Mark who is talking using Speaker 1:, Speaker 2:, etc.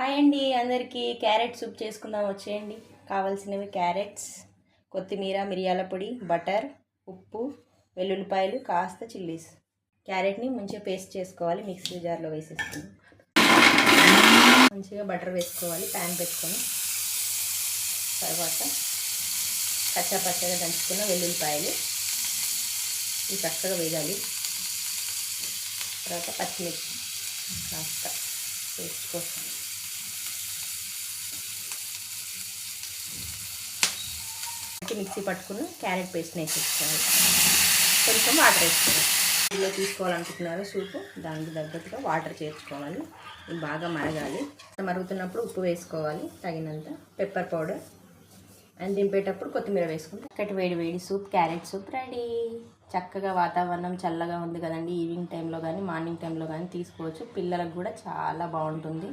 Speaker 1: Hi అండి అందరికీ carrot soup చేసుకుందాం వచ్చేయండి. కావాల్సినవి క్యారెట్స్, కొత్తిమీర, మిరియాల పొడి, బటర్, ఉప్పు, వెల్లుల్లిపాయలు, కాస్త చిల్లీస్. క్యారెట్ని మంచిగా పేస్ట్ చేసుకోవాలి, మిక్సీ జార్లో వేసేసుకుని మంచిగా బటర్ వేసుకోవాలి. ప్యాన్ పెట్టుకొని తర్వాత కచ్చా పచ్చగా దంచుకున్న వెల్లుల్లిపాయలు ఇవి చక్కగా వేయాలి. తర్వాత పచ్చిమిర్చి కాస్త పేస్ట్ కోసం మిక్సీ పట్టుకుని క్యారెట్ పేస్ట్ని వేసేసుకోవాలి. కొంచెం వాటర్ వేసుకోవాలి. ఇందులో తీసుకోవాలనుకుంటున్నారు సూపు, దానికి తగ్గట్టుగా వాటర్ చేర్చుకోవాలి. ఇది బాగా మరగాలి. మరుగుతున్నప్పుడు ఉప్పు వేసుకోవాలి తగినంత, పెప్పర్ పౌడర్, అండ్ దింపేటప్పుడు కొత్తిమీర వేసుకుంటే చక్కటి వేడి వేడి సూప్, క్యారెట్ సూప్ రెడీ. చక్కగా వాతావరణం చల్లగా ఉంది కదండి. ఈవినింగ్ టైంలో కానీ మార్నింగ్ టైంలో కానీ తీసుకోవచ్చు. పిల్లలకు కూడా చాలా బాగుంటుంది.